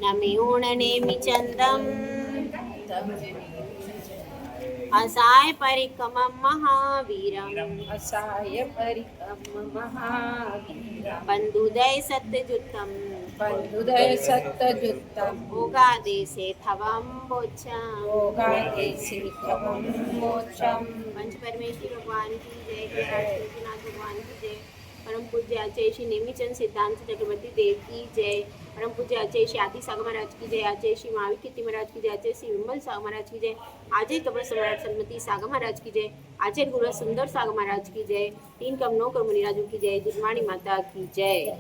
नमेऊणनेमि चन्दम् असाय परिकमं महावीरम् असाय परिकम महावीरम् बन्धुदय सत्यजुतम् बन्धुदय सत्यजुतम् भोगादेशे थवं बोचम् भोगादेशे तवं मोक्षम्। पंच परमेश्वरी भगवान की जय, जय राजनाथ भगवान की जय, परम पूज्य आचार्य श्री नेमीचंद सिद्धांत चक्रवर्ती देव की जय, परम पूज्य आचार्य श्री आदि सागर महाराज की जय, आचार्य श्री महावीर कीर्ति महाराज की जय, आचार्य श्री विमल सागर महाराज की जय, आचार्य कबर सम्राट सन्मति सागर महाराज की जय, आचार्य गुरु सुंदर सागर महाराज की जय, तीन कमनों कर मुनिराजों की जय, दुर्वाणी माता की जय,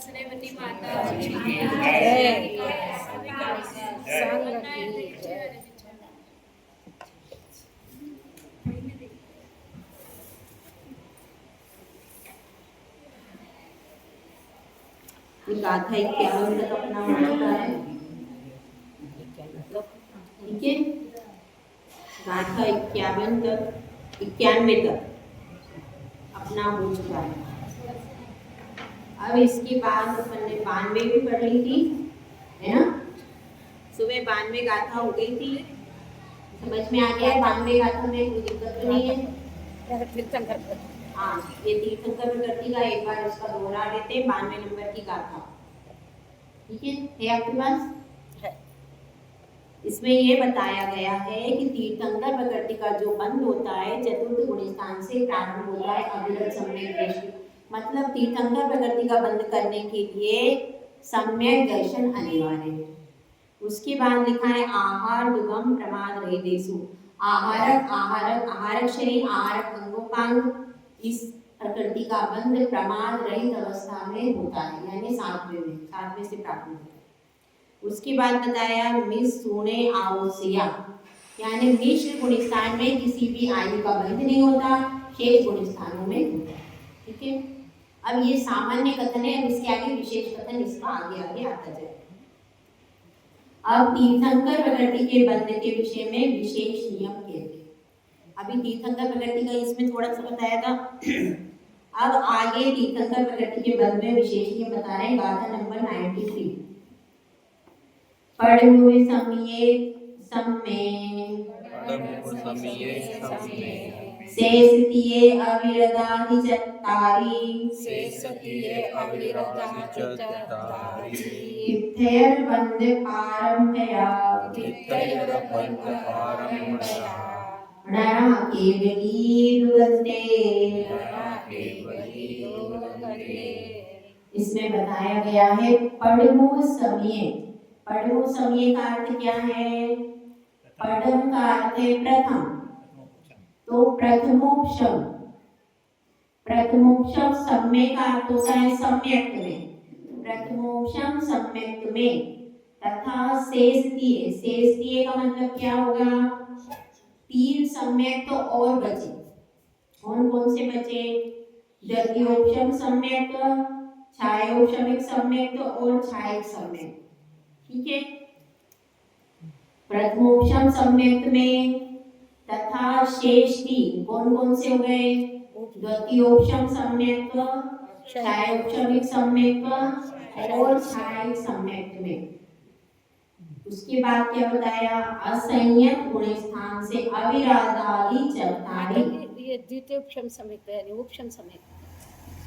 संग की जय। गाथा 51 तक अपना हो चुका है। ठीक है, गाथा 51 तक 91 तक अपना हो चुका है। अब इसके बाद अपन ने 92 भी पढ़ ली थी, है ना। सुबह 92 गाथा हो गई थी, समझ में आ गया। 92 गाथा में कोई दिक्कत तो नहीं है। हाँ, ये तीर्थंकर प्रकृति का एक बार उसका दोहरा देते हैं। 92 नंबर की गाथा, ठीक है आपके पास है। इसमें ये बताया गया है कि तीर्थंकर प्रकृति का जो बंध होता है चतुर्थ गुण स्थान से प्रारंभ होता है अविरत सम्यक दर्शन। मतलब तीर्थंकर प्रकृति का बंध करने के लिए सम्यक दर्शन अनिवार्य है। उसके बाद लिखा है आहार दुगम प्रमाद रही देशु। आहारक आहारक आहारक शरीर आहारक अंगोपांग, इस प्रकृति का बंध प्रमाद रहित अवस्था में होता है, यानी सातवें से प्राप्त होता है। उसके बाद बताया मिस सोने आवश्या, यानी मिश्र गुण स्थान में किसी भी आयु का बंध नहीं होता, शेष गुण स्थानों में होता है। ठीक है, अब ये सामान्य कथन है, अब इसके आगे विशेष कथन इसका आगे आगे आता जाए। अब तीर्थंकर प्रकृति के बंध के विषय में विशेष नियम कहते हैं। अभी तीर्थंकर प्रकृति का इसमें थोड़ा सा बताया था, अब आगे तीर्थंकर प्रकृति के बंध में विशेष नियम बता रहे हैं। गाथा नंबर 93। पढ़ुए समये सम्मे शेषतिये अविरदानि चत्तारि इत्थैर बंध पारम्भया नरः केवली दुगन्ते। इसमें बताया गया है पढ़मु समय। पढ़मु समय का अर्थ क्या है? पढ़म का अर्थ है प्रथम, तो प्रथमोपशम। प्रथमोपशम सम्य का अर्थ होता है सम्यक में, प्रथमोपशम सम्यक में। तथा शेषतीय, शेषतीय का मतलब क्या होगा? तीन सम्यक तो और बचे। कौन कौन से बचे? द्वितीयोपशम सम्यक, छायोपशमिक सम्यक तो और छायक सम्यक। ठीक है, प्रथमोपशम सम्यक में तथा शेष तीन कौन कौन से हो गए? द्वितीयोपशम सम्यक, छायोपशमिक सम्यक और छायक सम्यक में। उसके बाद क्या बताया? असंयत गुण स्थान से अविरादादि चत्तारि। ये द्वितीय उपशम समय पे है, उपशम समय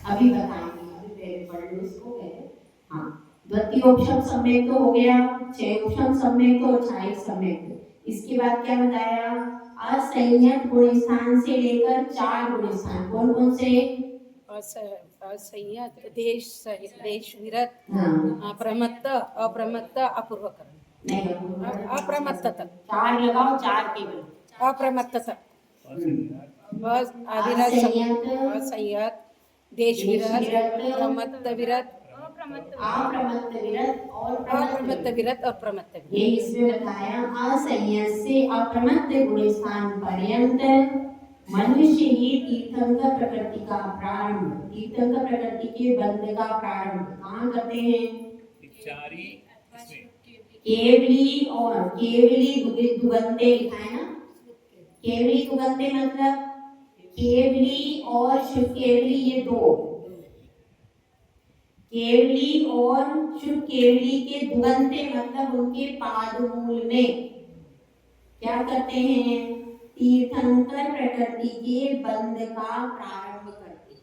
अभी बताएंगे, अभी पहले पढ़ लो इसको पहले। हाँ, द्वितीय उपशम समय तो हो गया, छह उपशम समय तो और छायक समय। इसके बाद क्या बताया? असंयत गुण स्थान से लेकर चार गुण स्थान। कौन कौन से? असंयत, देश विरत, हाँ, प्रमत्त, अप्रमत्त, अपूर्वकरण। नहीं, अप्रमत्त तक चार लगाओ, चार केवल अप्रमत्त तक बस। असंयत, देश विरत, प्रमत्त विरत, अप्रमत्त विरत और अप्रमत्त विरत और प्रमत्त विरत। ये इसमें बताया असंयत से अप्रमत्त गुण स्थान पर्यंत मनुष्य ही तीर्थंकर प्रकृति का प्रारंभ, तीर्थंकर प्रकृति के बंध का प्रारंभ कहाँ करते हैं? केवली और केवली दुगंते लिखा है ना। केवली दुगंते मतलब केवली और शिव केवली, ये दो। केवली और शुभ केवली के दुगंते मतलब उनके पादमूल में क्या करते हैं? तीर्थंकर प्रकृति के बंध का प्रारंभ करते हैं।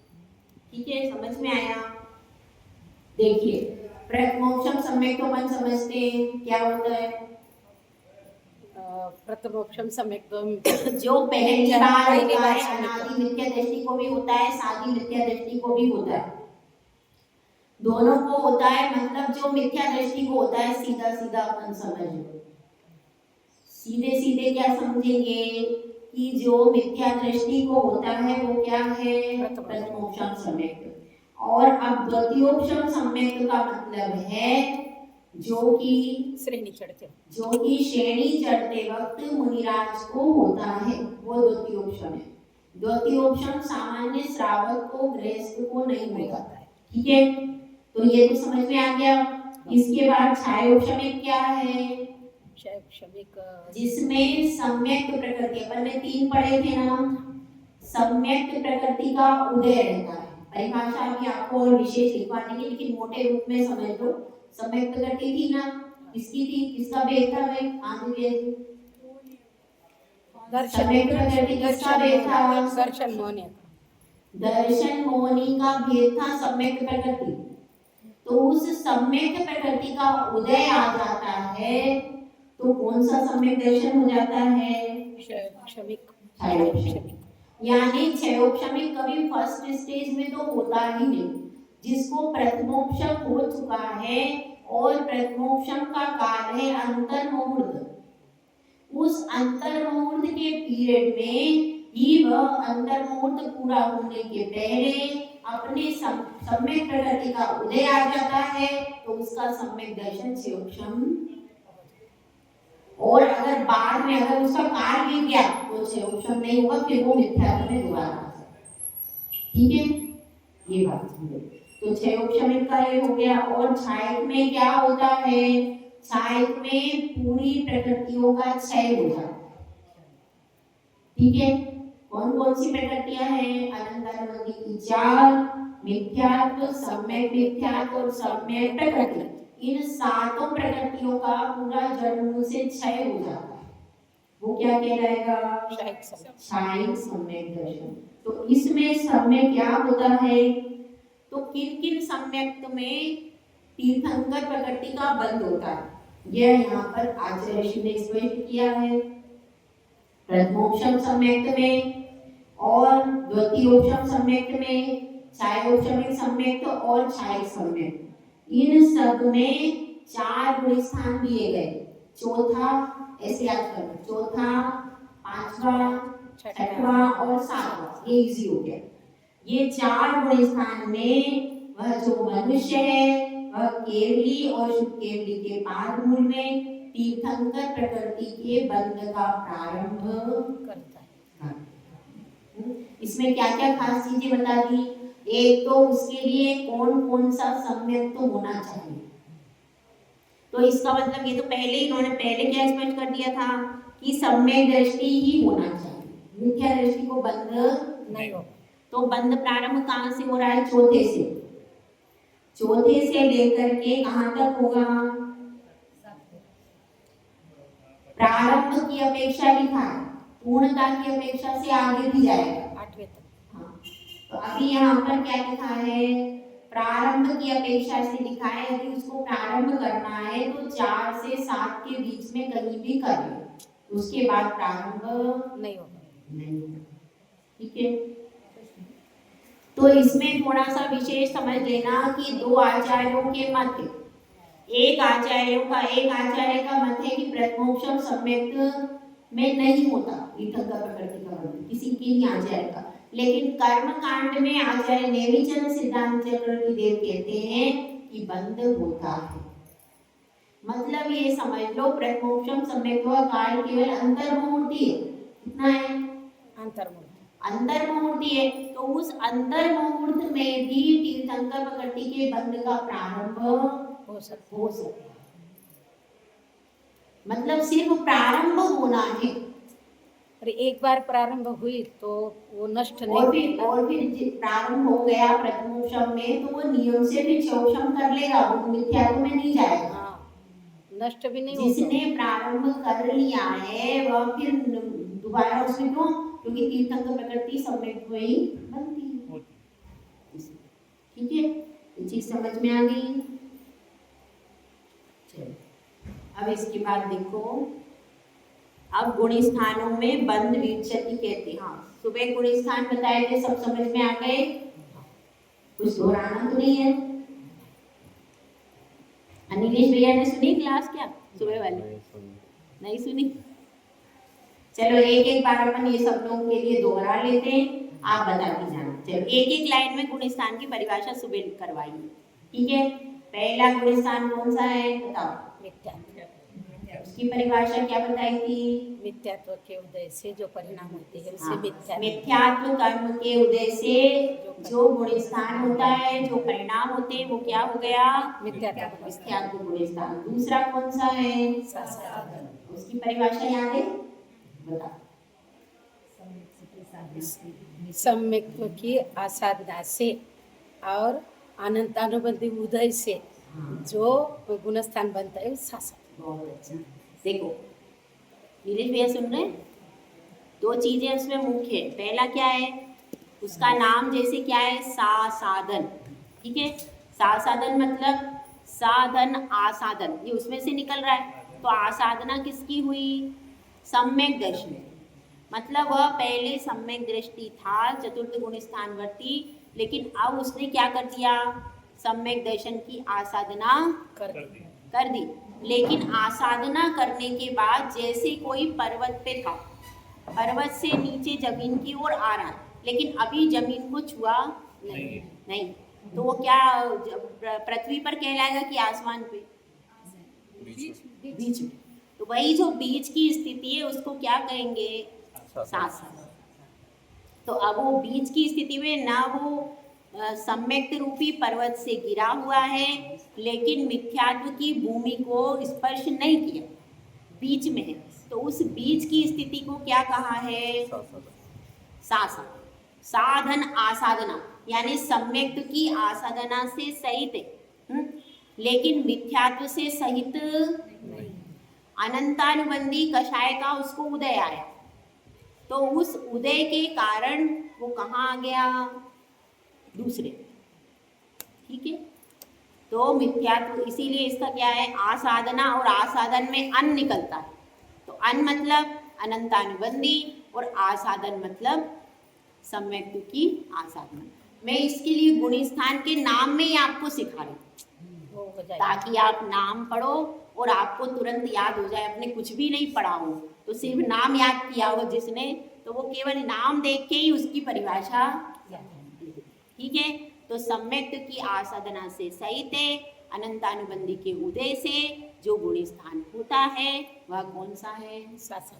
ठीक है, समझ में आया? देखिए, प्रथमोक्षम सम्यक तो मन समझते हैं क्या होता है? प्रथमोक्षम सम्यक जो पहली बार पहली होता बार है, सम्यक। अनादि मिथ्या दृष्टि को भी होता है, सादी मिथ्या दृष्टि को भी होता है, दोनों को होता है। मतलब जो मिथ्या दृष्टि को होता है सीधा सीधा अपन समझ लो, सीधे सीधे क्या समझेंगे कि जो मिथ्या दृष्टि को होता है वो क्या है? प्रथमोक्षम सम्यक। और अब द्वितीयोक्षम सम्यक का मतलब है जो कि श्रेणी चढ़ते श्रेणी चढ़ते वक्त मुनिराज को होता है, वो द्वितीयोक्षम है। द्वितीयोक्षम सामान्य श्रावक को, गृहस्थ को नहीं होता है। ठीक है, तो ये तो समझ में आ गया। इसके बाद छायोक्षमिक क्या है? क्षमिक जिसमें सम्यक प्रकृति, अपन ने 3 पढ़े थे ना, सम्यक प्रकृति का उदय रहता है। परिभाषा भी आपको और विशेष लिखवानी है, लेकिन मोटे रूप में समझ लो। सम्यक प्रकृति थी ना, किसकी थी, किसका भेद था? सम्यक प्रकृति किसका भेद था? दर्शन मोहनी दर्शन मोहनी का भेद था सम्यक प्रकृति। तो उस सम्यक प्रकृति का उदय आ जाता है तो कौन सा सम्यक दर्शन हो जाता है? क्षमिक। यानी क्षयोक्षमिक कभी फर्स्ट स्टेज में तो होता ही नहीं। जिसको प्रथमोक्षम हो चुका है और प्रथमोक्षम का काल है अंतर्मुहूर्त, उस अंतर्मुहूर्त के पीरियड में ही वह अंतर्मुहूर्त पूरा होने के पहले अपने सम्यक प्रकृति का उदय आ जाता है तो उसका सम्यक दर्शन क्षयोक्षम। और अगर बाद में अगर उसका काल बीत गया तो क्षयोक्षम नहीं होगा, फिर वो मिथ्या में दोबारा आ जाता है। ठीक है, ये बात समझो। तो क्षयोक्षमिक का ये हो गया। और छायक में क्या होता है? छायक में पूरी प्रकृतियों का क्षय हो जाता है। ठीक है, कौन कौन सी प्रकृतियां हैं? अनंत की 4, मिथ्यात्व, सम्यक मिथ्यात्व और सम्यक प्रकृति। इन 7 प्रकृतियों का पूरा जड़ से क्षय हो जाता है। वो क्या कहलाएगा? क्षायिक सम्यक दर्शन। तो इसमें सम्यक क्या होता है? तो किन किन सम्यक में तीर्थंकर प्रकृति का बंध होता है, यह यहाँ पर आचार्य ऋषि ने स्पष्ट किया है। प्रथमोक्षम सम्यक में और द्वितीयोक्षम सम्यक में, छायोक्षमिक सम्यक और छायिक सम्यक, इन सब में 4 गुण स्थान दिए गए। चौथा, ऐसे याद करो, चौथा, 5वां, 6वां और 7वां, ये इजी हो गया। ये 4 गुण स्थान में वह जो मनुष्य है वह केवली और शुभ केवली के पाद मूल में तीर्थंकर प्रकृति के बंध का प्रारंभ करता है। इसमें क्या क्या खास चीजें बता दी? एक तो उसके लिए कौन कौन सा सम्यक तो होना चाहिए। तो इसका मतलब ये तो पहले ही इन्होंने पहले क्या स्पष्ट कर दिया था कि सम्यक दृष्टि ही होना चाहिए, मिथ्या दृष्टि को बंध नहीं हो। तो बंध प्रारंभ कहाँ से हो रहा है? चौथे से। चौथे से लेकर के कहाँ तक होगा? प्रारंभ की अपेक्षा लिखा है, पूर्णता की अपेक्षा से आगे भी जाएगा 8वें तक। हाँ, तो अभी यहाँ पर क्या लिखा है? प्रारंभ की अपेक्षा से लिखा है। यदि उसको प्रारंभ करना है तो 4 से 7 के बीच में कहीं भी कर लो, उसके बाद प्रारंभ नहीं होगा। ठीक है, तो इसमें थोड़ा सा विशेष समझ लेना कि 2 आचार्यों के मत, एक आचार्य का मत है कि प्रथमोक्षम सम्यक में नहीं होता तीर्थंकर प्रकृति का बंध, किसी के ही आचार्य का। लेकिन कर्म कांड में आचार्य नेमिचंद सिद्धांत चक्रवर्ती देव कहते हैं कि बंध होता है। मतलब ये समझ लो प्रथमोक्षम सम्यक का काल केवल अंतर्मुहूर्ती है। कितना है? अंतर्मुहूर्ती है। तो उस अंतर्मुहूर्त में भी तीर्थंकर प्रकृति के बंध का प्रारंभ हो सकता है। मतलब सिर्फ प्रारंभ होना है, और एक बार प्रारंभ हुई तो वो नष्ट नहीं और होती फिर ना। प्रारंभ हो गया प्रथमोपशम में तो वो नियम से भी क्षोभम कर लेगा, वो मिथ्यात्व में नहीं जाएगा। हाँ, नष्ट भी नहीं होता। जिसने प्रारंभ कर लिया है वह फिर दोबारा उसमें क्यों, क्योंकि तीर्थंक प्रकृति सम्यक वही बनती है। ठीक है, ये चीज समझ में आ गई। चलो अब इसके बाद देखो, अब गुण स्थानों में बंद विच्छति कहते हैं। हाँ, सुबह गुण स्थान बताए थे, सब समझ में आ गए, कुछ दोहराना तो नहीं है। अनिलेश भैया ने सुनी क्लास क्या सुबह वाली? नहीं सुनी। चलो एक एक बार अपन ये सब लोगों के लिए दोहरा लेते हैं, आप बता के जाना। चलो एक एक लाइन में गुण स्थान की परिभाषा सुबह करवाइए, ठीक है। पहला गुण स्थान कौन सा है बताओ? मिथ्यात्व। उसकी परिभाषा क्या बताई थी? मिथ्यात्व के उदय से जो परिणाम होते हैं उसे मिथ्यात्व। मिथ्यात्व कर्म के उदय से जो गुण स्थान होता है, जो परिणाम होते हैं, वो क्या हो गया? मिथ्यात्व गुण स्थान। दूसरा कौन सा है? उसकी परिभाषा याद है, बताओ। सम्यक्त्व की आसाधना से और अनंतानुबंधी उदय से जो गुणस्थान बनता है शासन। बहुत अच्छा। देखो नीलेश भैया सुन रहे हैं, दो चीजें उसमें मुख्य है। पहला क्या है, उसका नाम जैसे क्या है, साधन, ठीक है। साधन मतलब साधन आसाधन, ये उसमें से निकल रहा है। तो आसाधना किसकी हुई? सम्यक दर्शन, मतलब वह पहले सम्यक दृष्टि था चतुर्थ गुण स्थानवर्ती, लेकिन अब उसने क्या कर दिया? सम्यक दर्शन की आसाधना कर दी। लेकिन आसाधना करने के बाद जैसे कोई पर्वत पे था, पर्वत से नीचे जमीन की ओर आ रहा है, लेकिन अभी जमीन को छुआ नहीं, तो वो क्या पृथ्वी पर कहलाएगा कि आसमान पे? बीच में। तो वही जो बीच की स्थिति है उसको क्या कहेंगे? शासन। तो अब वो बीच की स्थिति में ना वो सम्यक रूपी पर्वत से गिरा हुआ है, लेकिन मिथ्यात्व की भूमि को स्पर्श नहीं किया, बीच में है। तो उस बीच की स्थिति को क्या कहा है? शासन। साधन आसाधना, यानी सम्यक की आसाधना से सहित है, लेकिन मिथ्यात्व से सहित नहीं। अनंतानुबंधी कषाय का उसको उदय आया, तो उस उदय के कारण वो कहाँ आ गया? दूसरे, ठीक है। तो मिथ्यात्व, इसीलिए इसका क्या है? आसाधना, और आसाधन में अन निकलता है। तो अन मतलब अनंतानुबंधी और आसाधन मतलब सम्यक की आसाधना। मैं इसके लिए गुण स्थान के नाम में ही आपको सिखा रही हूँ, ताकि आप नाम पढ़ो और आपको तुरंत याद हो जाए। अपने कुछ भी नहीं पढ़ा हो तो सिर्फ नाम याद किया हो जिसने, तो वो केवल नाम देख के ही उसकी परिभाषा, ठीक है। तो सम्यक की आसाधना से सहित है, अनंतानुबंधी के उदय से जो गुण स्थान होता है वह कौन सा है? शासन।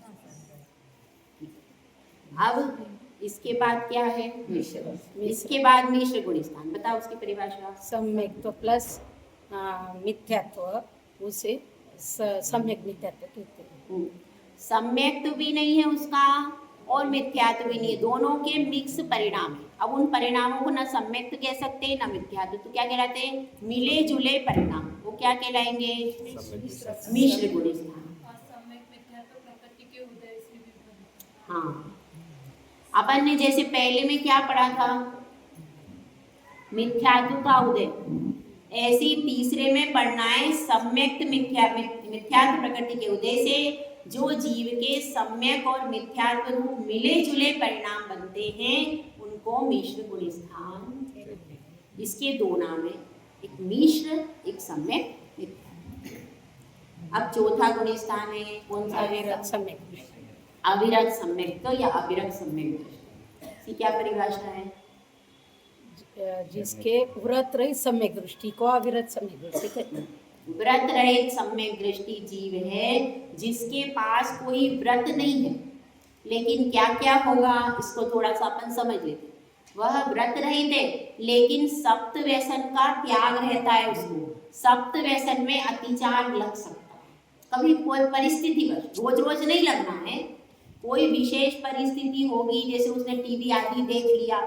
अब इसके बाद क्या है? मिश्र। इसके बाद मिश्र गुण स्थान, बताओ उसकी परिभाषा। सम्यक्त्व प्लस मिथ्यात्व, उसे सम्यक मिथ्यात्व कहते हैं। सम्यक्त्व भी नहीं है उसका और मिथ्यात्व भी नहीं है, दोनों के मिक्स परिणाम है। अब उन परिणामों को ना सम्यक्त्व कह सकते हैं ना मिथ्यात्व, तो क्या कहलाते हैं? मिले जुले परिणाम, वो क्या कहलाएंगे? मिश्र गुण स्थान। हाँ, अपन ने जैसे पहले में क्या पढ़ा था? मिथ्यात्व का उदय, ऐसे ही तीसरे में पढ़ना है सम्यक्त मिथ्यात्व प्रकृति के उदय से जो जीव के सम्यक और मिथ्यात्व रूप मिले जुले परिणाम बनते हैं उनको मिश्र गुण स्थान। इसके दो नाम है, एक मिश्र, एक सम्यक, मिथ्यात्व। अब चौथा गुण स्थान है कौन सा? अविरत सम्यक, अविरत सम्यक या अविरत सम्यक। इसकी क्या परिभाषा है? जिसके व्रत रहित सम्यक दृष्टि को अविरत सम्यक दृष्टि कहते हैं। व्रत रहित सम्यक दृष्टि जीव है जिसके पास कोई व्रत नहीं है, लेकिन क्या क्या होगा इसको थोड़ा सा अपन समझ लेते। वह व्रत रहित है लेकिन सप्त व्यसन का त्याग रहता है उसको। सप्त व्यसन में अतिचार लग सकता है, कभी कोई परिस्थिति बस, रोज रोज नहीं लगना है, कोई विशेष परिस्थिति होगी, जैसे उसने टीवी आदि देख लिया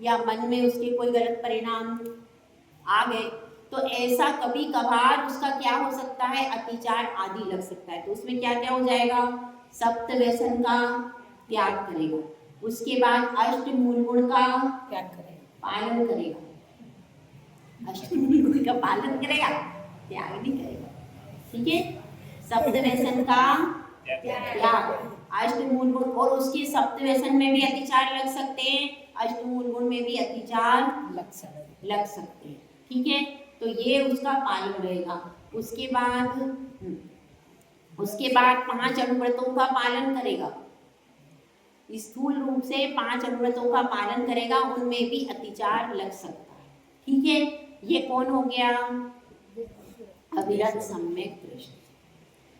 या मन में उसके कोई गलत परिणाम आ गए, तो ऐसा कभी कभार उसका क्या हो सकता है, अतिचार आदि लग सकता है। तो उसमें क्या क्या हो जाएगा, सप्त व्यसन का त्याग करेगा, उसके बाद अष्ट मूल गुण का क्या करें? पालन करेगा, अष्ट मूल गुण का पालन करेगा, त्याग नहीं करेगा। ठीक है, सप्त व्यसन का त्याग, अष्टमूल गुण, और उसके सप्त व्यसन में भी अतिचार लग सकते हैं, अष्टमूल गुण में भी अतिचार लग सकते हैं। ठीक है, तो ये उसका पालन रहेगा। उसके बाद 5 अनुव्रतों का पालन करेगा, स्थूल रूप से 5 अनुव्रतों का पालन करेगा, उनमें भी अतिचार लग सकता है। ठीक है, ये कौन हो गया, अविरत सम्यक दृष्टि।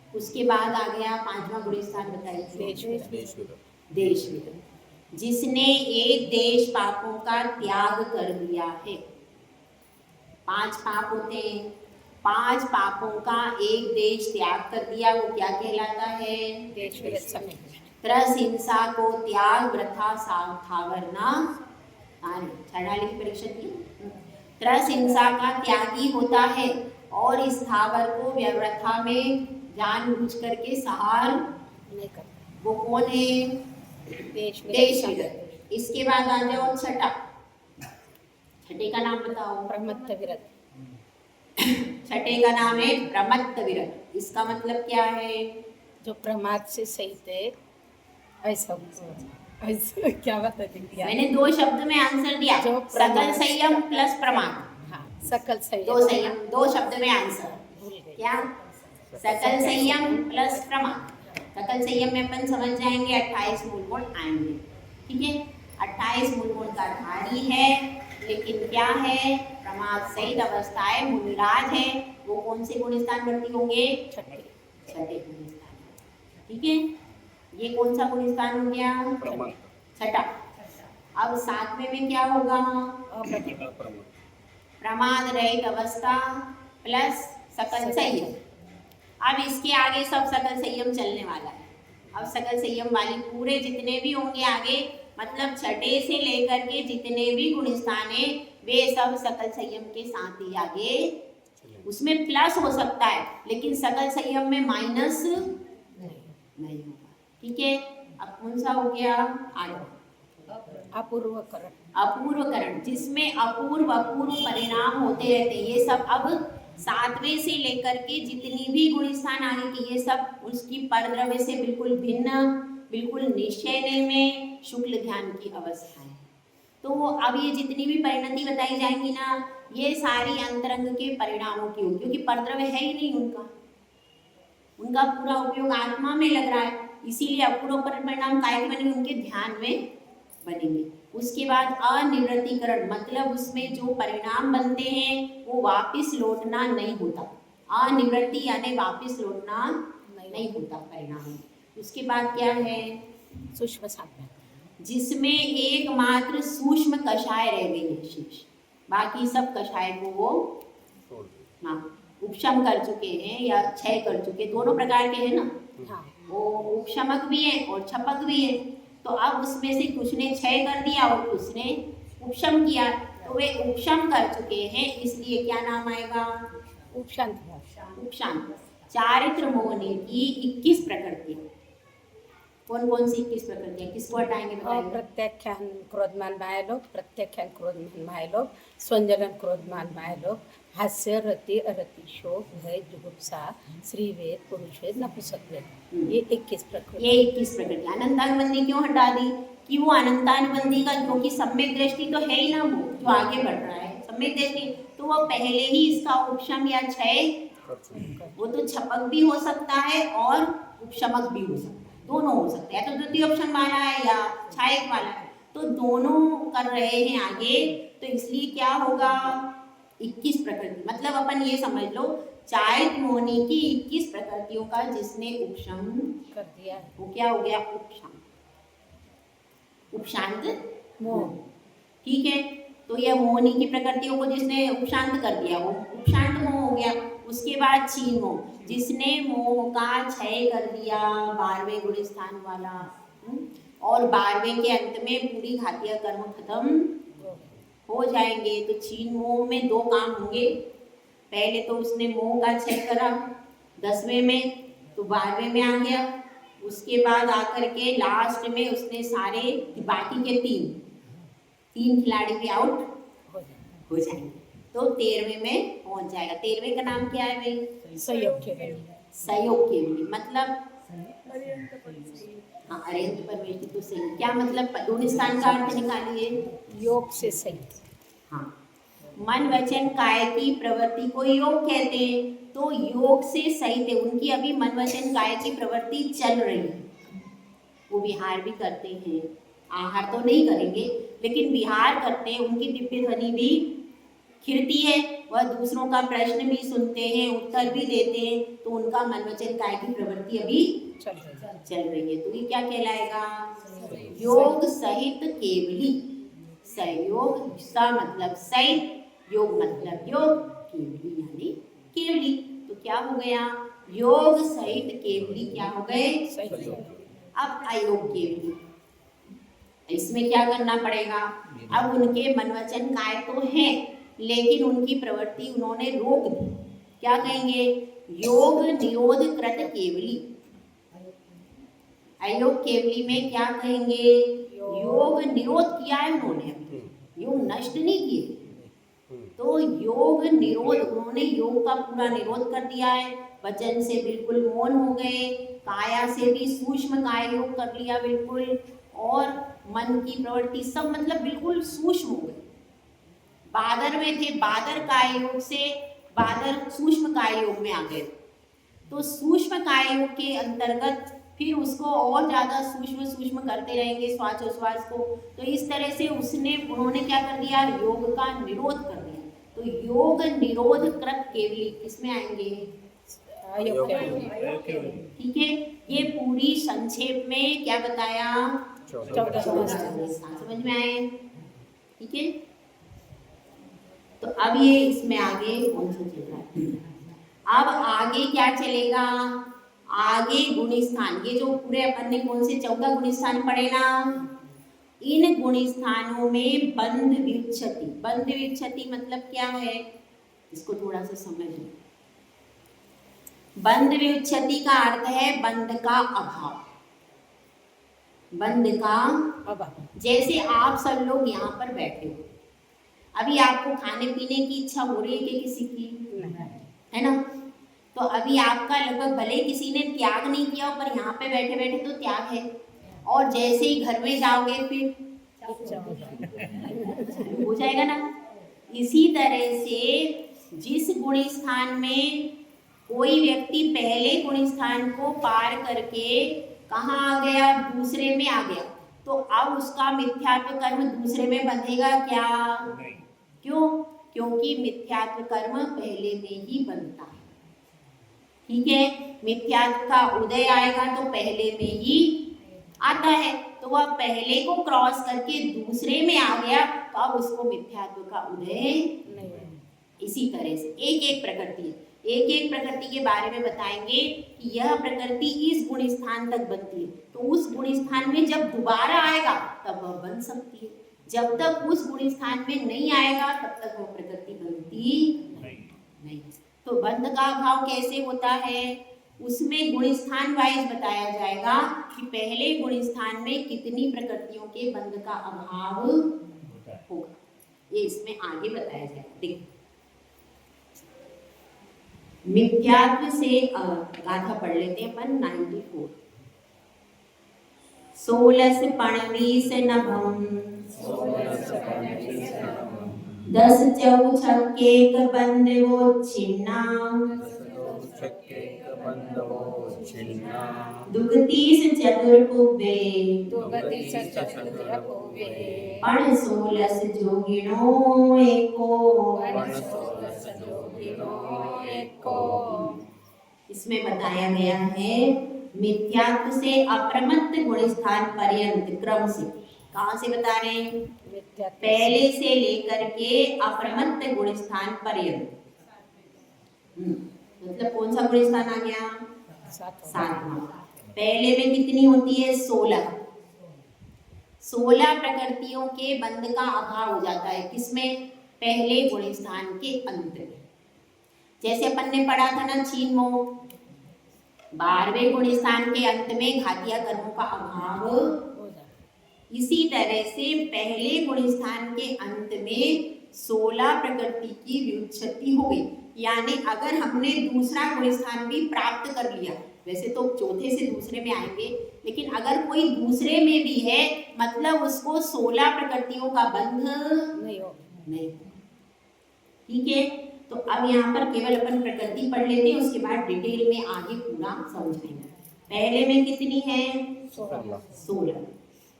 उसके बाद आ गया 5वां गुण स्थान, बताइए, देश विद, जिसने एक देश पापों का त्याग कर दिया है। 5 पाप होते हैं, 5 पापों का एक देश त्याग कर दिया, वो क्या कहलाता है, देश विद सम्यक दृष्टि। त्रस हिंसा को त्याग वृथा स्थावर न आने, 46 की परीक्षा दी। त्रस हिंसा का त्यागी होता है और स्थावर को व्यवृथा में जानबूझ करके सहार नहीं करता, वो कौन है, देश विद। इसके बाद आ जाओ छठा, छठे का नाम बताओ, प्रमत्त विरत। छठे का नाम है प्रमत्त विरत। इसका मतलब क्या है, जो प्रमाद से सहित है, ऐसा क्या बता दीजिए? मैंने 2 शब्द में आंसर दिया, जो सकल संयम प्लस प्रमाद। हाँ, सकल संयम, 2 संयम, 2 शब्द में आंसर, भूल गई। क्या, सकल संयम प्लस प्रमाद। सकल संयम में अपन समझ जाएंगे 28 मूल गुण आएंगे। ठीक है, 28 मूल गुण का धारी है, लेकिन क्या है, प्रमाद सहित अवस्थाएं मुनिराज है, वो कौन से गुण स्थान वर्ती होंगे, छठे गुण स्थान। ठीक है, ये कौन सा गुण स्थान हो गया, छठा। अब 7वें में क्या होगा, प्रमाद रहित अवस्था प्लस सकल संयम। अब इसके आगे सब सकल संयम चलने वाला है। अब सकल संयम वाली पूरे जितने भी होंगे आगे, मतलब छठे से लेकर के जितने भी गुण स्थान है, वे सब सकल संयम के साथ ही आगे, उसमें प्लस हो सकता है लेकिन सकल संयम में माइनस नहीं होगा। ठीक है, अब कौन सा हो गया, अपूर्वकरण। अपूर्वकरण, जिसमें अपूर्व परिणाम होते रहते हैं। ये सब अब 7वें से लेकर के जितनी भी गुण स्थान आगे की, ये सब उसकी परद्रव्य से बिल्कुल भिन्न, बिल्कुल निश्चय में शुक्ल ध्यान की अवस्था है। तो अब ये जितनी भी परिणति बताई जाएंगी ना, ये सारी अंतरंग के परिणामों की होगी, क्योंकि परद्रव्य है ही नहीं उनका पूरा उपयोग आत्मा में लग रहा है, इसीलिए अपूर्व परिणाम काय के बनेंगे, उनके ध्यान में बनेंगे। उसके बाद अनिवृत्तिकरण, मतलब उसमें जो परिणाम बनते हैं वो वापस लौटना नहीं होता। अनिवृत्ति यानी वापस लौटना नहीं होता परिणाम। उसके बाद क्या है, सूक्ष्म साधना, जिसमें एकमात्र सूक्ष्म कषाय रह गई है शेष, बाकी सब कषाय को वो उपशम कर चुके हैं या क्षय कर चुके, दोनों प्रकार के हैं ना। हाँ, वो उपशमक भी है और छपक भी है। तो अब उसमें से कुछ ने क्षय कर दिया और कुछ ने उपशम किया, तो वे उपशम कर चुके हैं, इसलिए क्या नाम आएगा, उपशांत। उपशांत। चारित्र मोहनी की 21 प्रकृतियां, कौन कौन सी 21 प्रकृतियां, किसको हटाएंगे बताइए। प्रत्याख्यान क्रोधमान मायालोक, प्रत्याख्यान क्रोधमान मायालोक, स्वंजलन क्रोधमान मायालोक, हास्य रति अरति शोक भय जुगुप्सा श्रीवेद पुरुषवेद नपुंसकवेद, ये 21 प्रकृति। ये 21 प्रकृति। अनंतानुबंधी क्यों हटा दी, कि वो अनंतानुबंधी का, क्योंकि सम्यक दृष्टि तो है ही ना, वो जो आगे बढ़ रहा है सम्यक दृष्टि, तो वो पहले ही इसका उपशम या क्षय, वो तो छपक भी हो सकता है और उपशमक भी हो सकता है, दोनों हो सकते हैं। तो द्वितीय ऑप्शन वाला है या छायक वाला है, तो दोनों कर रहे हैं आगे, तो इसलिए क्या होगा, 21 प्रकृति। मतलब अपन ये समझ लो, चारित्र मोहनी की 21 प्रकृतियों का जिसने उपशम कर दिया, वो क्या हो गया, उपशांत, उपशांत मोह। ठीक है, तो यह मोहनी की प्रकृतियों को जिसने उपशांत कर दिया वो उपशांत मोह हो गया। उसके बाद क्षीण मोह, जिसने मोह का क्षय कर दिया, 12वें गुण स्थान वाला, और 12वें के अंत में पूरी घातीय कर्म खत्म हो जाएंगे। तो छीन मोह में 2 काम होंगे। पहले तो उसने मोह का क्षय करा 10वें में, तो 12वें में आ गया। उसके बाद आकर के लास्ट में उसने सारे बाकी के 3 खिलाड़ी भी आउट हो जाएंगे, तो 13वें में पहुंच जाएगा। 13वें का नाम क्या है भाई? सहयोग केवली। सहयोग केवली मतलब हाँ, अरिहंत परमेष्टि तो सही। क्या मतलब? दोनों स्थान का अर्थ निकालिए। योग से सहित। हाँ, मन वचन काय की प्रवृत्ति को योग कहते हैं, तो योग से सहित है। उनकी अभी मन वचन काय की प्रवृत्ति चल रही है। वो विहार भी करते हैं, आहार तो नहीं करेंगे लेकिन विहार करते हैं। उनकी दिव्य ध्वनि भी खिलती है, वह दूसरों का प्रश्न भी सुनते हैं, उत्तर भी देते हैं। तो उनका मन वचन काय की प्रवृत्ति अभी चल रही है। तो ये क्या कहलाएगा? योग सहित केवली। सहयोग का मतलब सहित, योग मतलब योग, केवली यानी केवली। तो क्या हो गया? योग सहित केवली क्या हो गए? अब अयोग केवली। इसमें क्या करना पड़ेगा? अब उनके मन वचन काय तो हैं, लेकिन उनकी प्रवृत्ति उन्होंने रोक दी। क्या कहेंगे? योग निरोध कृत केवली। अयोग केवली में क्या कहेंगे? योग निरोध किया है उन्होंने, योग नष्ट नहीं किए। तो योग निरोध, उन्होंने योग का पूरा निरोध कर दिया है। वचन से बिल्कुल मौन हो गए, काया से भी सूक्ष्म काय योग कर लिया बिल्कुल, और मन की प्रवृत्ति सब मतलब बिल्कुल सूक्ष्म हो गई। बादर में थे, बादर काय योग से बादर सूक्ष्म काय योग में आ गए। तो सूक्ष्म काय योग के अंतर्गत फिर उसको और ज्यादा सूक्ष्म करते रहेंगे श्वासोच्छ्वास को। तो इस तरह से उन्होंने क्या कर दिया? योग का निरोध कर दिया। तो योग निरोध कृत केवली किसमें आएंगे? ठीक है, ये पूरी संक्षेप में क्या बताया? 14 समझ में आए? ठीक है, तो अब ये इसमें आगे कौन सा चल रहा है? अब आगे क्या चलेगा? आगे गुण स्थान। ये जो पूरे अपन ने कौन से 14 गुण स्थान पढ़े ना, इन गुण स्थानों में बंध विच्छति। बंध विच्छति मतलब क्या है? इसको थोड़ा सा समझ लो। बंध विच्छति का अर्थ है बंध का अभाव। बंध का अभाव। जैसे आप सब लोग यहाँ पर बैठे हो, अभी आपको खाने पीने की इच्छा हो रही है कि किसी की? है ना? तो अभी आपका लगभग भले किसी ने त्याग नहीं किया पर यहाँ पे बैठे बैठे तो त्याग है। और जैसे ही घर में जाओगे फिर हो जाएगा ना। इसी तरह से जिस गुण स्थान में कोई व्यक्ति पहले गुण स्थान को पार करके कहाँ आ गया? दूसरे में आ गया, तो अब उसका मिथ्यात्व कर्म दूसरे में बंधेगा क्या? क्यों? क्योंकि मिथ्यात्व कर्म पहले में ही बनता है। ठीक है, मिथ्यात्व का उदय आएगा तो पहले में ही आता है। तो वह पहले को क्रॉस करके दूसरे में आ गया, तो अब उसको मिथ्यात्व का उदय नहीं। इसी तरह से एक एक प्रकृति है, एक एक प्रकृति के बारे में बताएंगे कि यह प्रकृति इस गुण स्थान तक बनती है, तो उस गुण स्थान में जब दोबारा आएगा तब वह बन सकती है। जब तक उस गुण स्थान में नहीं आएगा तब तक वह प्रकृति बनती नहीं। तो बंध का अभाव कैसे होता है? उसमें गुण स्थान वाइज बताया जाएगा कि पहले गुण स्थान में कितनी प्रकृतियों के बंध का अभाव होगा, ये इसमें आगे बताया जाएगा। देखिए, मिथ्यात्व से गाथा पढ़ लेते हैं अपन 94। 16 पणवीस नभम 10 चौ छक्के बंद वो छिन्ना दुगतीस चतुर पुब्बे पण 16 जोगिनो एको। इसमें बताया गया है मिथ्यात्व से अप्रमत्त गुण स्थान पर्यंत क्रम से। कहाँ से बता रहे हैं? पहले से लेकर के अप्रमत्त गुण स्थान पर्यंत। मतलब कौन सा गुण स्थान आ गया? 7वां। पहले में कितनी होती है? 16। 16 प्रकृतियों के बंध का अभाव हो जाता है। किसमें? पहले गुण स्थान के अंत में। जैसे अपन ने पढ़ा था ना छीन मोह, 12वें गुण स्थान के अंत में घातिया कर्मों का अभाव। इसी तरह से पहले गुण स्थान के अंत में 16 प्रकृति की व्युत्पत्ति हो गई। यानी अगर हमने दूसरा गुण स्थान भी प्राप्त कर लिया, वैसे तो चौथे से दूसरे में आएंगे, लेकिन अगर कोई दूसरे में भी है मतलब उसको 16 प्रकृतियों का बंध नहीं होगा। ठीक है, तो अब यहाँ पर केवल अपन प्रकृति पढ़ लेते हैं, उसके बाद डिटेल में आगे पूरा समझेंगे। पहले में कितनी है? 16।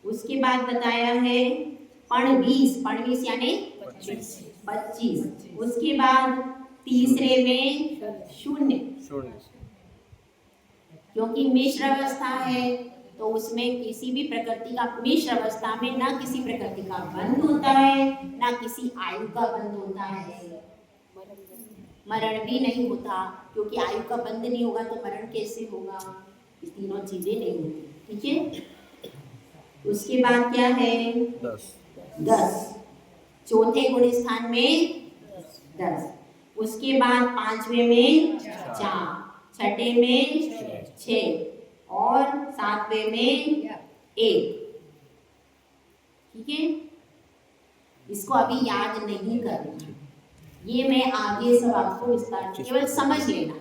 उसके बाद बताया है पण 20 यानी 25। उसके बाद तीसरे में शून्य, क्योंकि मिश्र अवस्था है तो उसमें किसी भी प्रकृति का, मिश्र अवस्था में ना किसी प्रकृति का बंध होता है ना किसी आयु का बंध होता है, मरण भी नहीं होता, क्योंकि आयु का बंध नहीं होगा तो मरण कैसे होगा? ये तीनों चीजें नहीं होती। ठीक है, उसके बाद क्या है? 10। चौथे गुण स्थान में 10। उसके बाद 5वें में 4, छठे में 6 और 7वें में 1। ठीक है, इसको अभी याद नहीं करना, ये मैं आगे सब आपको विस्तार से, केवल समझ लेना,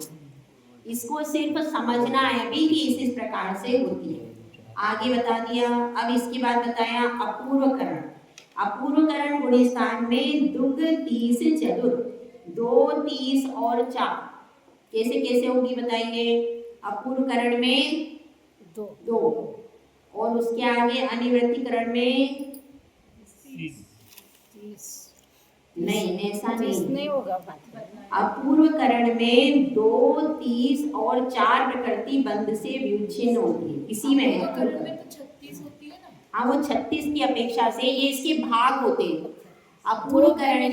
इसको सिर्फ समझना है अभी कि इस प्रकार से होती है। आगे बता दिया। अब इसके बाद बताया अपूर्वकरण। अपूर्वकरण गुण स्थान में दुग 30 चतुर, 2 30 और 4 कैसे कैसे होगी बताइए? अपूर्वकरण में 2 और उसके आगे अनिवृत्तिकरण में 30। नहीं, ऐसा नहीं होगा। अपूर्वकरण में 2 30 और 4 प्रकृति बंध से व्युच्छिन्न होती है। इसी में है तो 36 होती है ना। हाँ, वो 36 की अपेक्षा से ये इसके भाग होते हैं। अपूर्वकरण में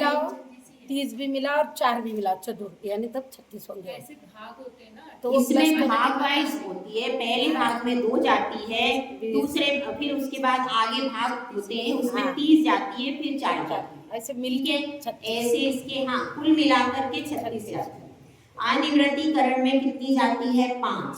30 भी मिला और 4 भी मिला, चतुर, यानी तब 36 होंगे। ऐसे भाग होते हैं ना, तो इसमें भाग वाइज होती है। पहले भाग में 2 जाती है, दूसरे फिर उसके बाद आगे भाग होते हैं, उसमें 30 जाती है, फिर 4 जाती है, ऐसे मिलके ऐसे इसके, हाँ, कुल मिलाकर के 36 जाती है। अनिवृत्तिकरण में कितनी जाती है? 5।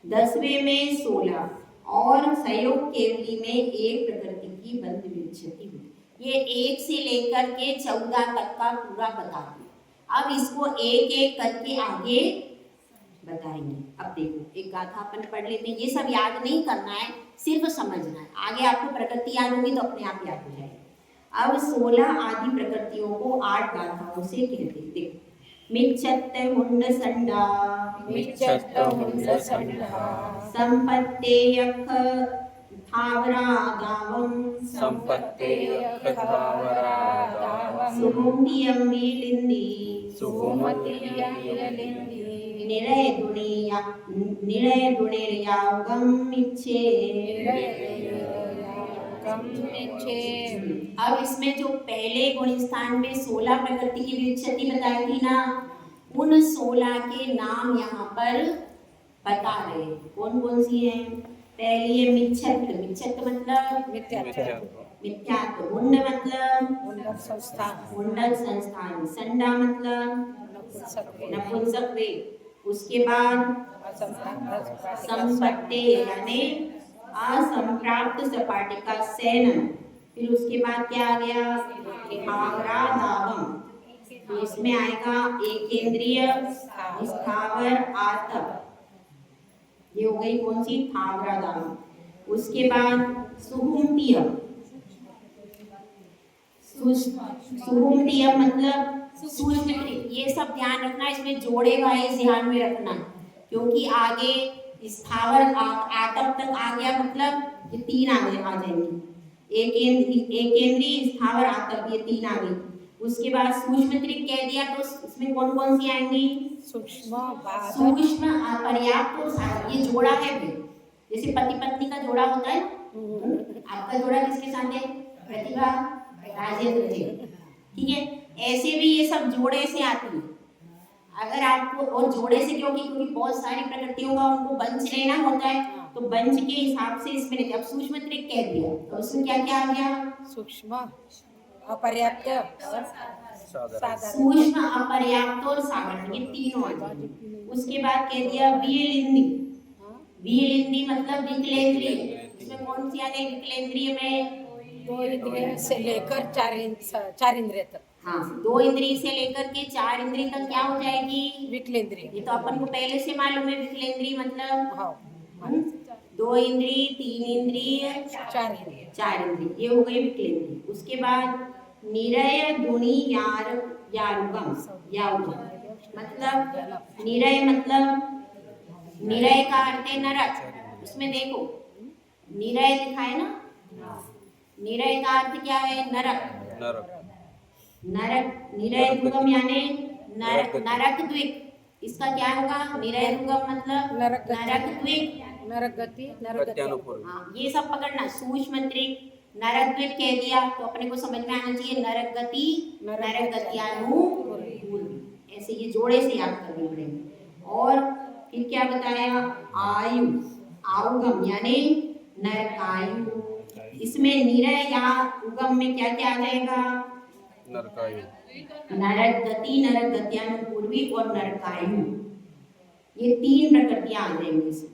10वें में 16 और संयोग केवली में 1 प्रकृति की बंध विच्छति हुई। ये 1 से लेकर के 14 तक का पूरा बताते हैं। अब इसको एक एक करके आगे बताएंगे। अब देखो, एक गाथा अपन पढ़ लेते हैं। ये सब याद नहीं करना है, सिर्फ समझना है। आगे आपको प्रकृति याद होगी तो अपने आप याद हो जाएगी। अब 16 आदि प्रकृतियों को 8 गाथाओं से कहते हैं। देखो, मिच्छत्त हुंड संडा, मिच्छत्त हुंड संडा, संपत्ते यख थावरा गावम, संपत्ते यख थावरा गावम, सुमुंडियम मीलिंदी, सुमतियं यलिंदी, निरय दुनिर्यावगम इच्छे। अब इसमें जो पहले गुण स्थान में 16 प्रकृति की व्युत्पत्ति बताई थी ना, उन 16 के नाम यहाँ पर बता रहे हैं। कौन कौन सी है? पहली है मिच्छत्त। मिच्छत्त मतलब मिथ्यात्व। हुंड मतलब हुंडक संस्थान। संडा मतलब नपुंसक वेद। उसके बाद संपत्ति यानी असंप्राप्त सपाटी का सैनन। फिर उसके बाद क्या आ गया? थावरा दावम। तो इसमें आएगा एकेंद्रिय, स्थावर, आतप। ये हो गई कौन सी? थावरा दावम। उसके बाद सुहुमतीय। सुहुमतीय मतलब सूक्ष्म। ये सब ध्यान रखना, इसमें जोड़े वाइज ध्यान में रखना, क्योंकि आगे स्थावर आतप तक आ गया मतलब ये 3 आ जाएंगे। एकेंद्रीय, स्थावर, आतप, ये 3 आ गई। उसके बाद सूक्ष्म त्रिक कह दिया तो इसमें कौन कौन सी आएंगी? सूक्ष्म, पर्याप्त। ये जोड़ा है भी, जैसे पति पत्नी का जोड़ा होता है। आपका जोड़ा किसके साथ है? प्रतिभा, राजेंद्र जी। ठीक है, ऐसे भी ये सब जोड़े से आती है। अगर आपको, और जोड़े से क्योंकि बहुत सारी प्रकृतियों का उनको वंश लेना होता है, तो वंश के हिसाब से इसमें नहीं। अब सूक्ष्म त्रिक कह दिया तो उसमें क्या क्या आ गया? सूक्ष्म, अपर्याप्त और साधारण। सूक्ष्म, अपर्याप्त और साधारण, ये तीनों आ जाएंगे। उसके बाद कह दिया वियलिंदी। वियलिंदी मतलब विकलेंद्रिय। इसमें कौन सी आ गई विकलेंद्रिय में? 2 इंद्रिय से लेकर 4 इंद्रिय तक। हाँ, 2 इंद्रिय से लेकर के 4 इंद्रिय तक क्या हो जाएगी? विकलेंद्रिय। ये तो अपन को पहले से मालूम है विकलेंद्रिय मतलब। हाँ, 2 इंद्रिय, 3 इंद्रिय, 4 इंद्रिय। 4 इंद्रिय, ये हो गई विकलेंद्रिय। उसके बाद निरय, धुनी, यारुगम, यारुगम मतलब निरय मतलब, निरय का अर्थ है नरक। उसमें देखो निरय लिखा है ना, निरय का अर्थ क्या है? नरक। नरक, निरय दुगम यानी नरक द्विक। इसका क्या होगा? निरय दुगम मतलब नरक द्विक, नरक गति, नरक गति। हाँ, ये सब पकड़ना। सूक्ष्म त्रिक, नरक द्विक कह दिया तो अपने को समझ में आना चाहिए नरक गति, नरक गत्यानुपूर्वी। ऐसे ये जोड़े से याद करने पड़ेंगे। और फिर क्या बताया? आयु, आउगम यानी नरकायु। इसमें निरय या उगम में क्या क्या आ जाएगा? नरकायु, नरक गति, नरक गत्यानुपूर्वी और नरकायु, ये 3 प्रकृतियां आ जाएंगी इसमें।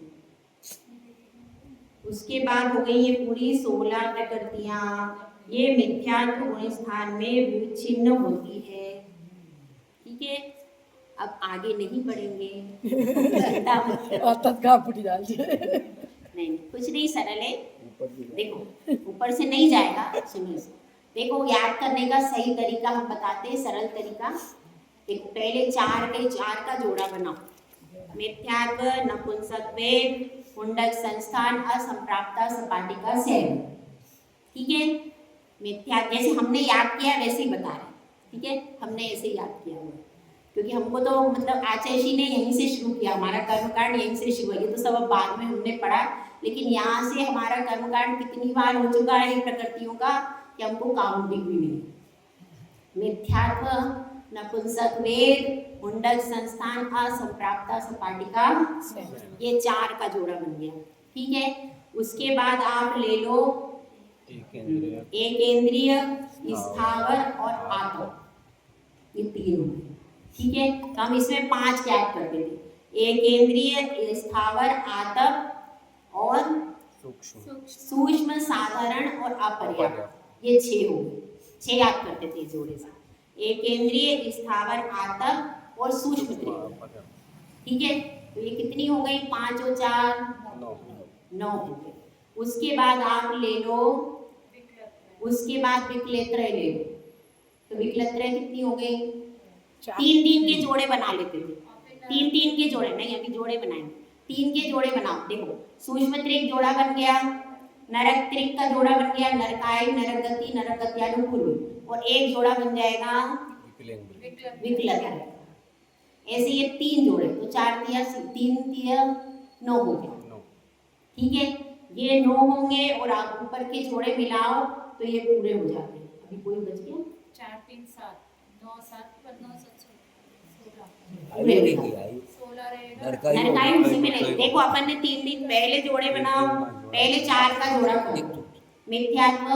उसके बाद हो गई ये पूरी 16 प्रकृतियां। ये मिथ्यात्व गुण स्थान में विच्छिन्न होती है। ठीक है, अब आगे नहीं पढ़ेंगे। नहीं, कुछ नहीं, सरल है। देखो ऊपर से नहीं जाएगा, सुनिए। देखो याद करने का सही तरीका हम बताते हैं, सरल तरीका। देखो पहले 4 का जोड़ा बनाओ। मिथ्यात्व, नपुंसकवेद, पुंडक संस्थान, असंप्राप्ता सपाटिका सेन। ठीक है, मिथ्या जैसे हमने याद किया वैसे ही बता रहे। ठीक है, हमने ऐसे याद किया हुआ क्योंकि हमको तो मतलब आचार्य ने यहीं से शुरू किया, हमारा कर्मकांड यहीं से शुरू हुआ। ये तो सब अब बाद में हमने पढ़ा, लेकिन यहाँ से हमारा कर्मकांड कितनी बार हो चुका है इन प्रकृतियों का कि हमको काउंटिंग भी नहीं। मिथ्यात्व, नपुंसकवेद, पुंडक संस्थान, असंप्राप्ता सपाटिका, ये 4 का जोड़ा बन गया। ठीक है, उसके बाद आप ले लो एक इंद्रिय, स्थावर और आत्म, ये 3। ठीक है, तो हम इसमें 5 याद करते थे। एक इंद्रिय, स्थावर, आत्म और सूक्ष्म, साधारण और अपर्याप्त, ये 6 हो गए। 6 याद करते थे जोड़े से। एक इंद्रिय, स्थावर, आत्म और सूक्ष्म त्रिक। ठीक है, तो ये कितनी हो गई? 5 और 4 9 हो गए। उसके बाद आप ले लो, उसके बाद विकलत्रय ले लो। तो विकलत्रय कितनी हो गई? 3 के जोड़े बना लेते थे। 3 के जोड़े नहीं, अभी जोड़े बनाएंगे। 3 के जोड़े बनाओ। देखो सूक्ष्म त्रिक जोड़ा बन गया, नरक त्रिक का जोड़ा बन गया, नरकायु, नरक गति, नरक गत्यानुपूर्वी, और एक जोड़ा बन जाएगा विकलत्रय। ऐसे ये 3 जोड़े, तो 4 तिया 3 तिया 9 हो गया। ठीक है, ये 9 होंगे और आप ऊपर के जोड़े मिलाओ तो ये पूरे हो जाते हैं। अभी कोई बच गया? 4 3 7 9 7 पर 9 7 नरकायु उसी में नहीं। देखो अपन ने 3 दिन पहले जोड़े बनाओ, पहले 4 का जोड़ा करो। मिथ्यात्व,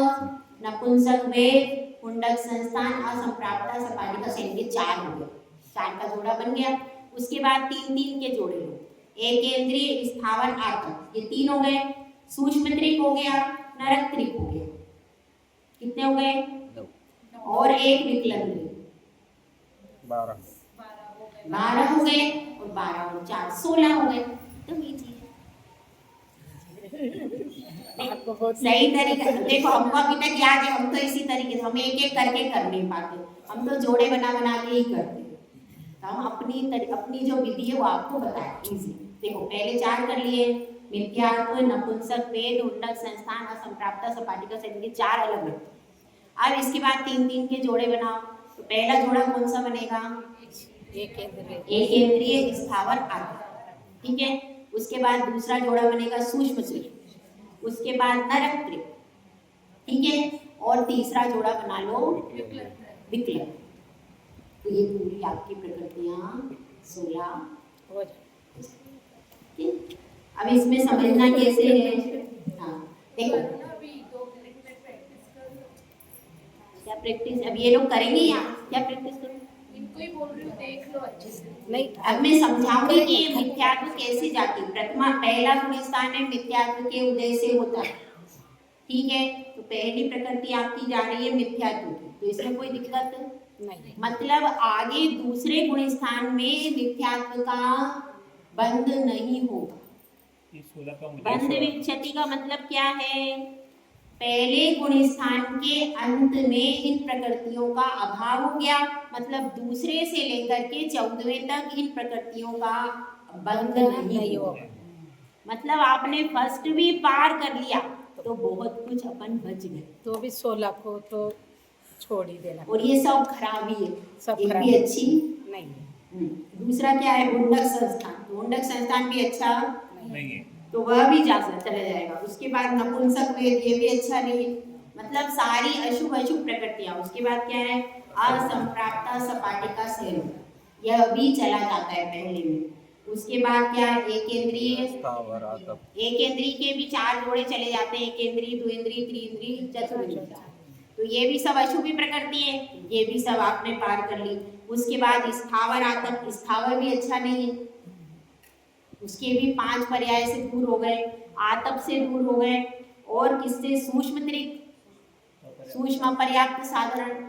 नपुंसकवेद, पुंडक संस्थान, असंप्राप्ता सपाटिका सेन, ये 4 हो गए। 4 का जोड़ा बन गया। उसके बाद 3 के जोड़े लो। एक इंद्रिय, स्थावर, आत्म, ये 3 हो गए। सूक्ष्म त्रिक हो गया, नरक त्रिक हो गया। कितने हो गए? 9 और एक विकलंद्रिय 12 हो गए, और 12 और 4 16 हो गए। तो ये चीज सही तरीका। देखो हमको अभी तक याद है, हम तो इसी तरीके से, हम एक करके कर नहीं पाते, हम तो जोड़े बना के ही करते। तो हम अपनी जो विधि है वो आपको बताएं इजी। देखो पहले 4 कर लिए, मिथ्यात्व, नपुंसकवेद, पुंडक संस्थान, असंप्राप्ता सपाटिका सेन, के 4 अलग है। अब इसके बाद 3 के जोड़े बनाओ। तो पहला जोड़ा कौन सा बनेगा? एक इंद्रिय, स्थावर, आत्म। ठीक है, उसके बाद दूसरा जोड़ा बनेगा सूक्ष्म त्रिक, उसके बाद नरक त्रिक। ठीक है, और तीसरा जोड़ा बना लो विकल्प। तो ये पूरी आपकी प्रकृतियां 16 हो जाए। अब इसमें समझना कैसे है? हाँ देखो करो ना, अभी 2 मिनट में प्रैक्टिस कर लो। क्या प्रैक्टिस अब ये लोग करेंगे यहाँ, क्या प्रैक्टिस करेंगे? इनको ही बोल रही हूँ, देख लो अच्छे से। नहीं अब मैं समझाऊंगी कि ये मिथ्यात्व कैसे जाती। प्रथमा पहला गुण स्थान है मिथ्यात्व के उदय से होता है, ठीक है। तो पहली प्रकृति आपकी जा रही है मिथ्यात्व की, तो इसमें कोई दिक्कत नहीं मतलब आगे दूसरे गुण स्थान में मिथ्यात्व का बंध नहीं होगा। बंध विच्छति का मतलब क्या है? पहले गुण स्थान के अंत में इन प्रकृतियों का अभाव हो गया, मतलब दूसरे से लेकर के 14वें तक इन प्रकृतियों का बंध नहीं होगा। मतलब आपने फर्स्ट भी पार कर लिया तो बहुत कुछ अपन बच गए। तो भी 16 को तो छोड़ ही देना। और ये सब खराबी है, सब एक खराब भी अच्छी नहीं है। दूसरा क्या है? मुंडक संस्थान। मुंडक संस्थान भी अच्छा नहीं है, तो वह भी चला जाएगा। उसके बाद नपुंसक वेद, ये भी अच्छा नहीं है। मतलब सारी अशुभ अशुभ प्रकृतियां। उसके बाद क्या है? असंप्राप्ता सपाटिका सेव, यह भी चला जाता है पहले में। उसके बाद क्या है? एक इंद्रिय, स्थावर आतप, एक इंद्रिय के भी 4 जोड़े चले जाते हैं, एक इंद्रिय, 2 इंद्रिय, 3 इंद्रिय, चतुर्इंद्रिय। तो ये भी सब अशुभी प्रकृति है, ये भी सब आपने पार कर ली। उसके बाद स्थावर आतप, स्थावर भी अच्छा नहीं है, उसके भी 5 पर्याय से दूर हो गए, आतप से दूर हो गए। और किससे? सूक्ष्म त्रिक, सूक्ष्म पर्याप्त साधारण,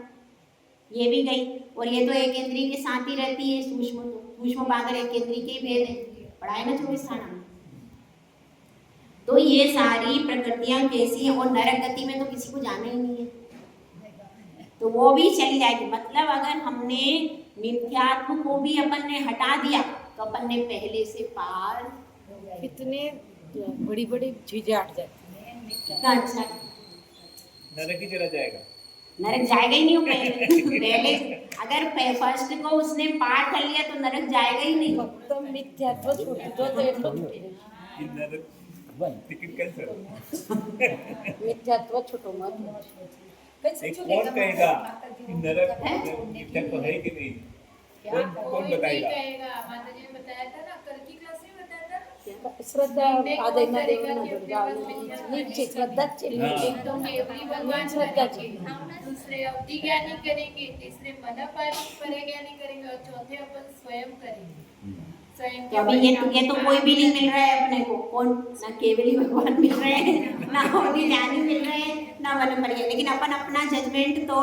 ये भी गई। और ये तो एक इंद्रिय के साथ ही रहती है सूक्ष्म, तो सूक्ष्म बादर एक इंद्रिय के ही भेद है, पढ़ाए ना 24 खाना में। तो ये सारी प्रकृतियां कैसी हैं? और नरक गति में तो किसी को जाना ही नहीं है, तो वो भी चली जाएगी। मतलब अगर हमने मिथ्यात्व को भी अपन ने हटा दिया तो अपन ने पहले से पार। कितने बड़ी बड़ी चीजें हट जाती हैं। कितना अच्छा है। नरक ही चला जाएगा। नरक जाएगा ही नहीं वो पहले अगर फर्स्ट को उसने पार कर लिया तो नरक जाएगा ही नहीं। फक्त मिथ्यात्व छुटतो ते छुटते. ही नरक तिकीट कैंसिल। मिथ्यात्व छुटो मत. एक कौन कहेगा कि नरक मिथ्यात्व है कि नहीं? कौन बताएगा? माता जी ने बताया था ना, कल की क्लास में बताया था ना। श्रद्धा आदरणा देवना दुर्गा नीचे श्रद्धा चली तो केवली भगवान श्रद्धा करेंगे, दूसरे अवधि ज्ञानी करेंगे, तीसरे परज्ञानी करेंगे और चौथे अपन स्वयं करेंगे। स्वयं तो अभी ये तो कोई भी नहीं मिल रहा है अपने को। कौन? ना केवली भगवान मिल रहे हैं, ना अवधि ज्ञानी मिल रहे हैं, ना मन पर। लेकिन अपन अपना जजमेंट तो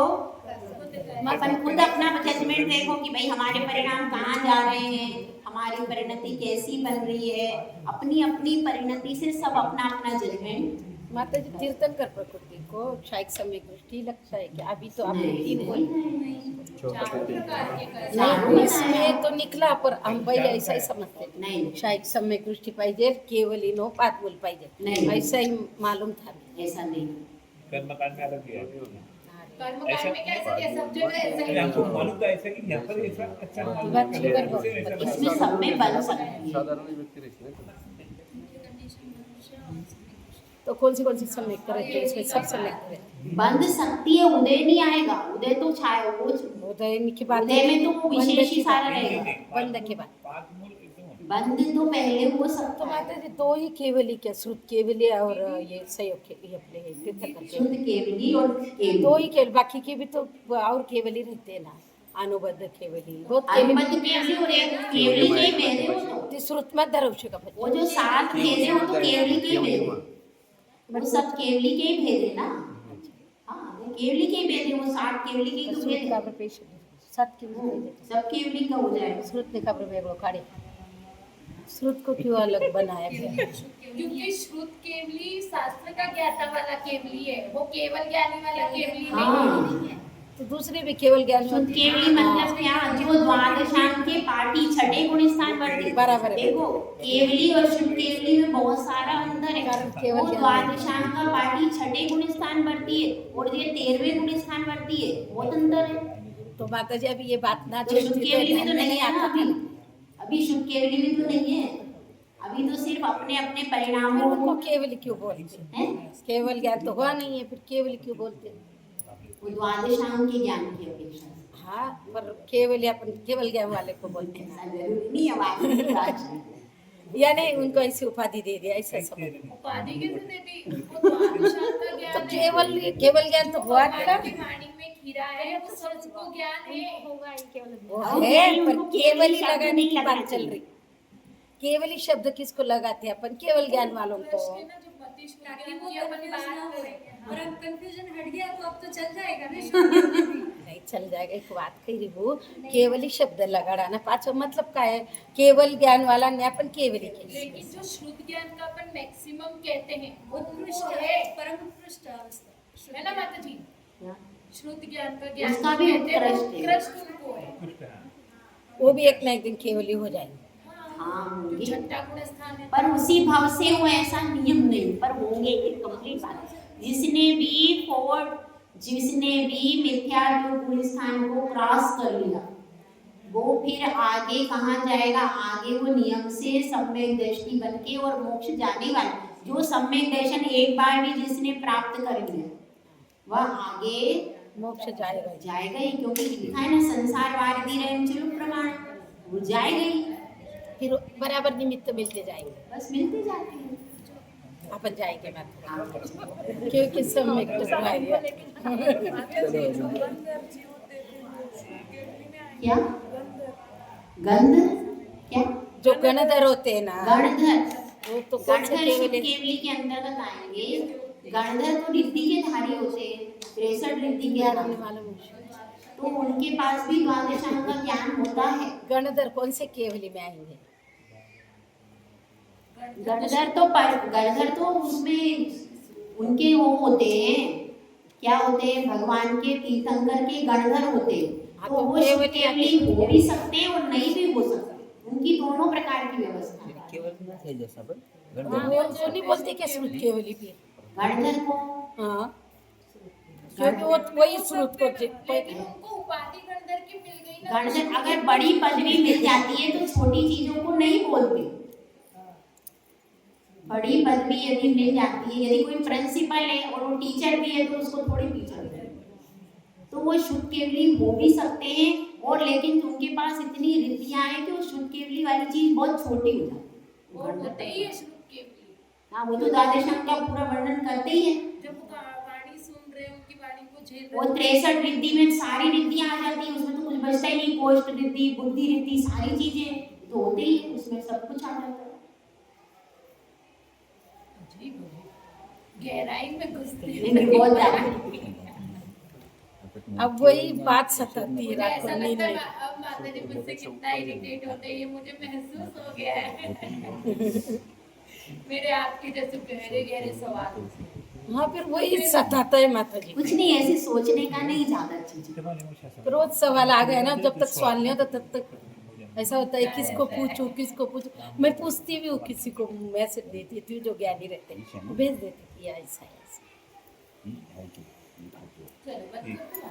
अपन खुद अपना जजमेंट देखो कि भाई हमारे परिणाम कहाँ जा रहे हैं, हमारी परिणति कैसी बन रही है। अपनी अपनी परिणति से सब अपना अपना जजमेंट। माता जी तीर्थंकर प्रकृति को शायद समय दृष्टि लगता है कि अभी तो आपने तीन बोल नहीं इसमें तो निकला पर हम भाई ऐसा ही समझते नहीं शायद समय दृष्टी पाहिजे केवल नो पाच बोल पाहिजे नहीं ऐसा ही मालूम था ऐसा नहीं। कर्मकांड में अलग किया है। कर्मकांड में कैसे किया? सब जगह ऐसा ही हमको मालूम था ऐसा कि यहाँ पर ऐसा अच्छा इसमें सब में बन सकती है। साधारण व्यक्ति रहते हैं। तो कौन सी समय करेंगे इसमें सब समय करें बंध सकती है, उदय नहीं आएगा। उदय तो छाया वो उदय की बात उदय में तो वो विशेष ही सारा रहेगा। बंद के बाद बंद तो पहले हो तो सकता है। माता जी दो ही केवली क्या श्रुत केवली और ये सहयोग केवली अपने तीर्थंकर शुद्ध केवली और केवली दो ही केवल बाकी के भी तो और केवली रहते हैं ना अनुबद्ध केवली बहुत केवली अनुबद्ध केवली और एक केवली के ही भेद है। वो तो ते श्रुत मत धरवशे का वो जो 7 भेद है वो तो केवली के ही भेद है। वो सब केवली के ही भेद है ना। हाँ वो केवली के ही भेद है। वो 7 केवली के ही तो भेद का है। पेश सात के सब केवली का हो जाएगा। श्रुत ने का वेगळं काढे श्रुत को क्यों अलग बनाया गया क्योंकि श्रुत केवली शास्त्र का ज्ञाता वाला केवली है, वो केवल ज्ञानी वाला केवली हाँ। नहीं है। तो दूसरे भी केवल ज्ञान शुद्ध केवली मतलब क्या? जो द्वादशांग के पाठी छठे गुण स्थान वर्ती। बराबर है। देखो केवली और शुद्ध केवली में बहुत सारा अंतर है। केवल वो ज्ञान। द्वादशांग का पाठी छठे गुण स्थान वर्ती है और ये 13वें गुण स्थान वर्ती है, बहुत अंतर है। तो माता जी अभी ये बात ना तो शुद्ध केवली में तो नहीं है ना था अभी शुद्ध केवली में तो नहीं है। अभी तो सिर्फ अपने अपने फिर परिणामों उनको को केवल क्यों बोलते हैं। केवल ज्ञान तो हुआ नहीं है फिर केवल क्यों बोलते वो द्वादशांग के ज्ञान की अपेक्षा से। हाँ पर केवल अपन केवल ज्ञान वाले को बोलते हैं ऐसा जरूरी नहीं है। अब आपकी बात है। या नहीं उनको ऐसी उपाधि दे दिया ऐसा समझ। उपाधि कैसे देती? वो द्वादशांग का तो ज्ञान है। केवल ज्ञान तो हुआ भगवान था। की वाणी में खीरा है, वो सबको ज्ञान है। वो और है उनको पर केवल ही शब्द लगाने नहीं की लगाना बात चल चाहिए। रही। केवल ही शब्द किसको लगाते हैं अपन? केवल ज्ञान वालों को। प्रश्न ना जो मतिष्ठ ज्ञान की अपन बात करेंगे। और अब कंफ्यूजन हट गया तो अब तो चल जाएगा ना। नहीं चल जाएगा। एक बात कही रही हूँ, केवल ही शब्द लगाना पाचो मतलब काय है? केवल ज्ञान वाला ने अपन केवल ही की। लेकिन जो शुद्ध ज्ञान का अपन मैक्सिमम कहते हैं, उत्कृष्ट वो है, है परम उत्कृष्ट अवस्था है ना माता जी? क्या? शुद्ध ज्ञान का ज्ञान उसका जो भी कहते हैं, वो उत्कृष्ट है। उत्कृष्ट उनको है। उत्कृष्ट है। वो भी एक ना एक दिन केवल ही हो जाएंगे। हाँ जो होंगे, छठा गुण स्थान है। पर उसी भाव से हो ऐसा नियम नहीं, पर होंगे। एक कंप्लीट बात। जिसने भी मिथ्या जो गुण स्थान को क्रॉस कर लिया, वो फिर आगे कहाँ जाएगा? आगे वो नियम से सम्यक दृष्टि बन के और मोक्ष जाने वाला। जो सम्यक दर्शन एक बार भी जिसने प्राप्त कर लिया, वह आगे मोक्ष जाएगा ही। जाएगा ही, क्योंकि लिखा है ना, संसार वारदी रहम चलो प्रमाण, वो जाएगा ही। फिर बराबर निमित्त मिलते जाएंगे। बस मिलते जाते हैं। अपन जाएंगे मैं हाँ। क्योंकि सम्यक क्या गंध? क्या जो गणधर होते हैं ना, गणधर? वो तो कौन से गणधर केवल केवली के अंतर्गत आएंगे। गणधर तो रिद्धि के धारी होते हैं, 63 रिद्धि के धारी, मालूम। तो उनके पास भी द्वादशांग का ज्ञान होता है। गणधर कौन से केवली में आएंगे? गणधर तो उसमें उनके वो होते हैं, क्या होते हैं? भगवान के तीर्थंकर के गणधर होते हैं। तो वो केवली हो भी सकते हैं और नहीं भी हो सकते, उनकी दोनों प्रकार की व्यवस्था है। केवल ना थे जैसा पर वो नहीं बोलते क्या श्रुत केवली भी? गणधर को हाँ, क्योंकि वो वही श्रुत को लेकिन उनको उपाधि गणधर की मिल गई ना। गणधर अगर बड़ी पदवी मिल जाती है तो छोटी चीजों को नहीं बोलते। बड़ी पदवी यदि मिल जाती है, यदि कोई प्रिंसिपल है और वो टीचर भी है, तो उसको थोड़ी टीचर है, तो वो शुद्ध केवली हो भी सकते हैं। और लेकिन उनके पास इतनी रिद्धियां हैं कि वो शुद्ध केवली वाली चीज बहुत छोटी हो जाती है। वो होते ही है शुद्ध केवली। हाँ, वो तो द्वादशांग का पूरा वर्णन करते ही है। जब वो वाणी सुन रहे हैं, उनकी वाणी को झेल वो रहे हैं। 63 रिद्धि में सारी रिद्धियां आ जाती है, उसमें तो कुछ बचता ही नहीं। कोष्ठ रिद्धि, बुद्धि रिद्धि, सारी चीजें तो होते ही है, उसमें सब कुछ आ जाता है। गहराई में घुसते लेकिन बहुत ज्यादा अब वही बात सताती है रात ऐसा को नींद लगता है में। अब माता जी मुझसे कितना इरिटेट होते हैं, ये मुझे महसूस हो गया है। मेरे आपके जैसे गहरे गहरे सवाल। हाँ, फिर वही सताता है माता जी। कुछ नहीं, ऐसे सोचने का नहीं ज्यादा चीज। रोज सवाल आ गए ना, जब तक सवाल नहीं होता तब तक ऐसा होता है किसको पूछूं। मैं पूछती भी हूँ, किसी को मैसेज देती थी जो ज्ञानी रहते हैं, भेज देती थी ऐसा ऐसा। चलो बंद कर दो ना।